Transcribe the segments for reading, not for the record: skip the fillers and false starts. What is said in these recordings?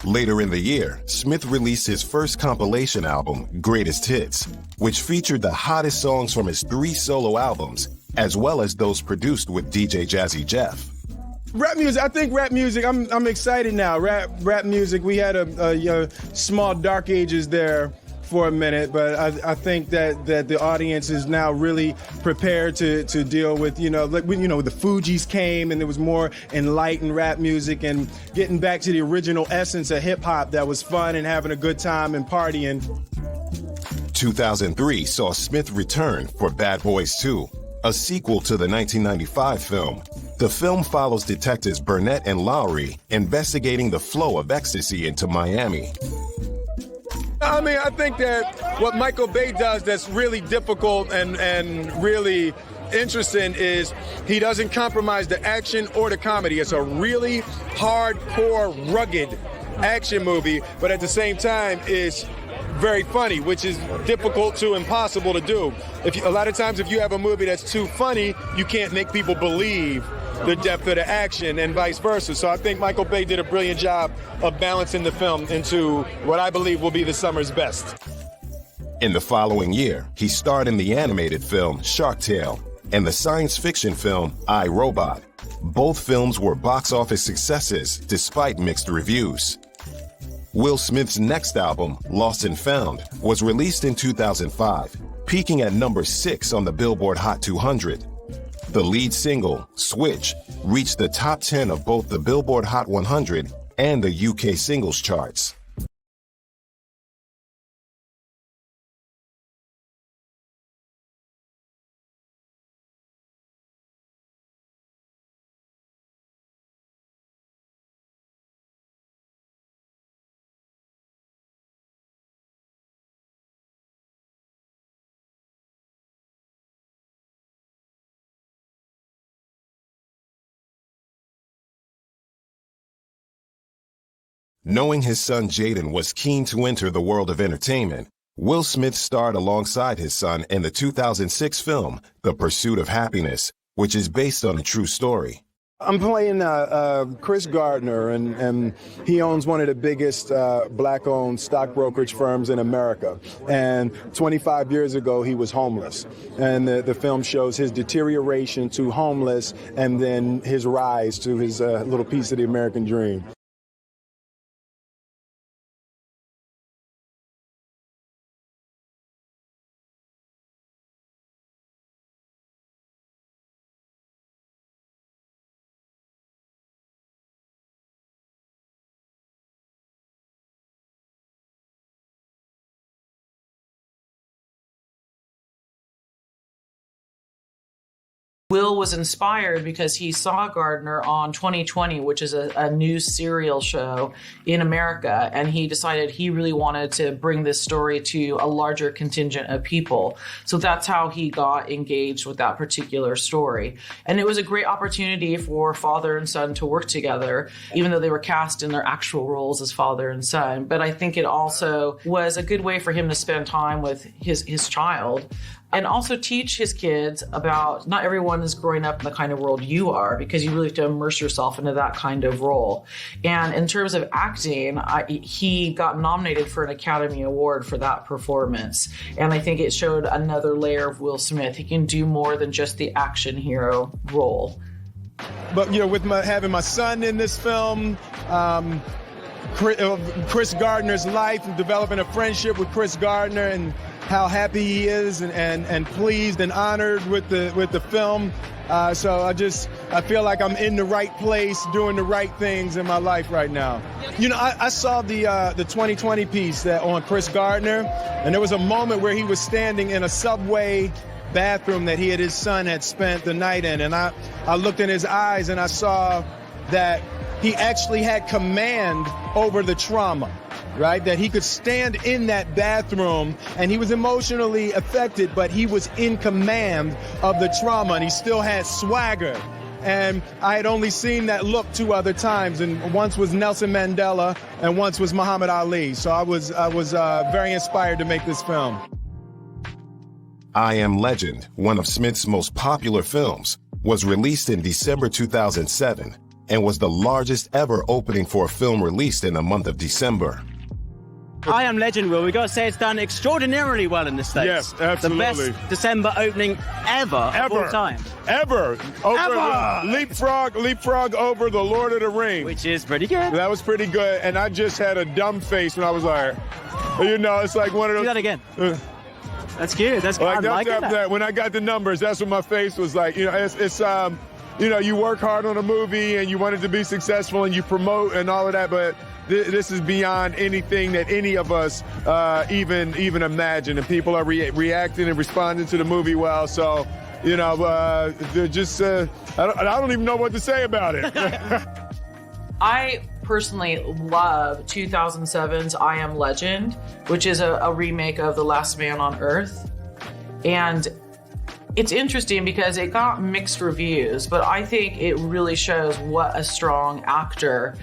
Later in the year, Smith released his first compilation album, Greatest Hits, which featured the hottest songs from his 3 solo albums, as well as those produced with DJ Jazzy Jeff. Rap music, I think rap music, I'm excited now. Rap music, we had a small dark ages there for a minute, but I think that the audience is now really prepared to deal with, like when, the Fugees came and there was more enlightened rap music and getting back to the original essence of hip hop that was fun and having a good time and partying. 2003 saw Smith return for Bad Boys 2, a sequel to the 1995 film. The film follows detectives Burnett and Lowry investigating the flow of ecstasy into Miami. I think that what Michael Bay does that's really difficult and really interesting is he doesn't compromise the action or the comedy. It's a really hardcore, rugged action movie, but at the same time it's very funny, which is difficult to impossible to do. A lot of times if you have a movie that's too funny, you can't make people believe the depth of the action and vice versa. So I think Michael Bay did a brilliant job of balancing the film into what I believe will be the summer's best. In the following year, he starred in the animated film Shark Tale and the science fiction film I, Robot. Both films were box office successes despite mixed reviews. Will Smith's next album, Lost and Found, was released in 2005, peaking at number 6 on the Billboard Hot 200. The lead single, Switch, reached the top 10 of both the Billboard Hot 100 and the UK singles charts. Knowing his son Jaden was keen to enter the world of entertainment, Will Smith starred alongside his son in the 2006 film, The Pursuit of Happiness, which is based on a true story. I'm playing Chris Gardner, and he owns one of the biggest black-owned stock brokerage firms in America. And 25 years ago, he was homeless. And the film shows his deterioration to homeless and then his rise to his little piece of the American dream. Will was inspired because he saw Gardner on 2020, which is a news serial show in America, and he decided he really wanted to bring this story to a larger contingent of people. So that's how he got engaged with that particular story. And it was a great opportunity for father and son to work together, even though they were cast in their actual roles as father and son. But I think it also was a good way for him to spend time with his child. And also teach his kids about not everyone is growing up in the kind of world you are, because you really have to immerse yourself into that kind of role. And in terms of acting, he got nominated for an Academy Award for that performance. And I think it showed another layer of Will Smith. He can do more than just the action hero role. But, with having my son in this film, Chris Gardner's life, and developing a friendship with Chris Gardner, and how happy he is and pleased and honored with the film. So I feel like I'm in the right place, doing the right things in my life right now. I saw the 2020 piece on Chris Gardner, and there was a moment where he was standing in a subway bathroom that his son had spent the night in. And I looked in his eyes and I saw that he actually had command over the trauma, right? That he could stand in that bathroom and he was emotionally affected, but he was in command of the trauma and he still had swagger. And I had only seen that look 2 other times, and once was Nelson Mandela and once was Muhammad Ali. So I was very inspired to make this film. I Am Legend, one of Smith's most popular films, was released in December 2007. and was the largest ever opening for a film released in the month of December. I Am Legend, Will. We've got to say it's done extraordinarily well in the States. Yes, absolutely. The best December opening ever. Of all time. Ever. Leapfrog over The Lord of the Rings. Which is pretty good. That was pretty good, and I just had a dumb face when I was like, it's like one of those. Do that again. That's cute. That's good. Like, that. When I got the numbers, that's what my face was like. It's you work hard on a movie and you want it to be successful and you promote and all of that, but this is beyond anything that any of us even imagine. And people are reacting and responding to the movie well. So, they're just, I don't even know what to say about it. I personally love 2007's I Am Legend, which is a remake of The Last Man on Earth. And it's interesting because it got mixed reviews, but I think it really shows what a strong actor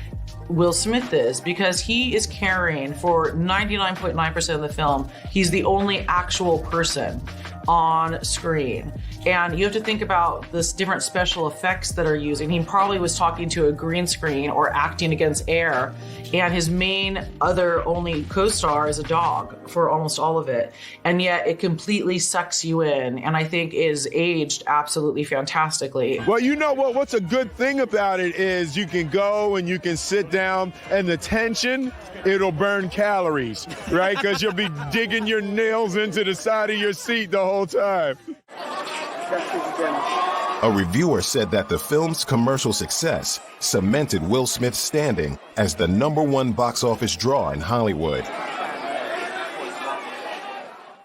Will Smith is, because he is carrying for 99.9% of the film. He's the only actual person on screen. And you have to think about this different special effects that are using. He probably was talking to a green screen or acting against air. And his main only co-star is a dog for almost all of it. And yet it completely sucks you in, and I think is aged absolutely fantastically. Well, what's a good thing about it is you can go and you can sit down, and the tension, it'll burn calories, right? Because you'll be digging your nails into the side of your seat the whole time. A reviewer said that the film's commercial success cemented Will Smith's standing as the #1 box office draw in Hollywood.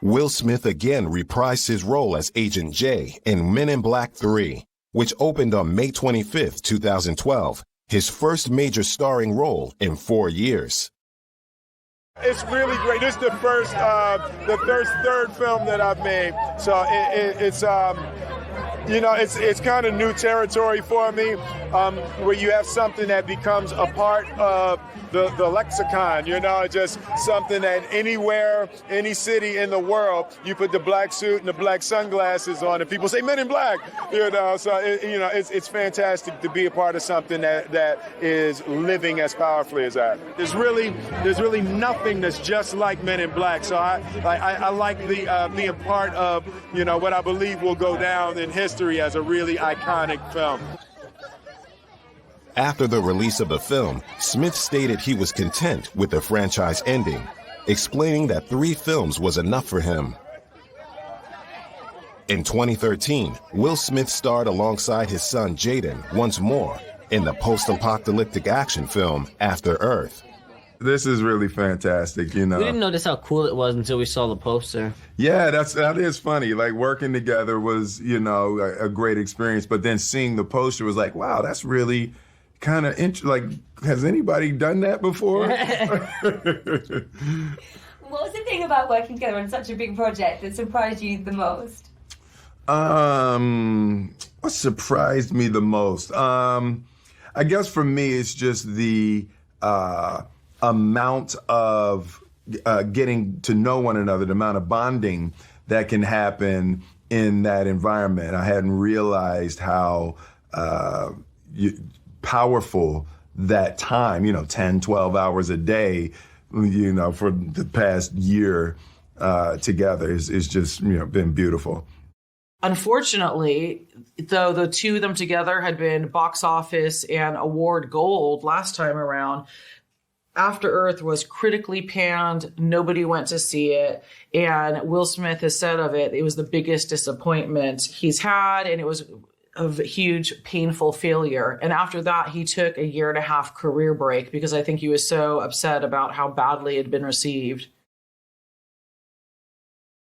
Will Smith again reprised his role as Agent J in Men in Black 3, which opened on May 25, 2012, his first major starring role in 4 years. It's really great. This is the third film that I've made, so it's kind of new territory for me, where you have something that becomes a part of the lexicon, just something that anywhere, any city in the world, you put the black suit and the black sunglasses on and people say Men in Black, so it's fantastic to be a part of something that is living as powerfully as that. There's really nothing that's just like Men in Black, so I like being part of, what I believe will go down in history as a really iconic film. After the release of the film, Smith stated he was content with the franchise ending, explaining that 3 films was enough for him. In 2013, Will Smith starred alongside his son Jaden once more in the post-apocalyptic action film After Earth. This is really fantastic, We didn't notice how cool it was until we saw the poster. Yeah, that is funny. Like, working together was, a great experience. But then seeing the poster was like, wow, that's really kind of interesting. Has anybody done that before? What was the thing about working together on such a big project that surprised you the most? What surprised me the most? I guess for me, it's just the amount of getting to know one another, the amount of bonding that can happen in that environment. I hadn't realized how powerful that time, 10, 12 hours a day, for the past year together is just, been beautiful. Unfortunately, though the two of them together had been box office and award gold last time around, After Earth was critically panned. Nobody went to see it. And Will Smith has said of it, it was the biggest disappointment he's had, and it was a huge, painful failure. And after that, he took a 1.5 year career break because I think he was so upset about how badly it had been received.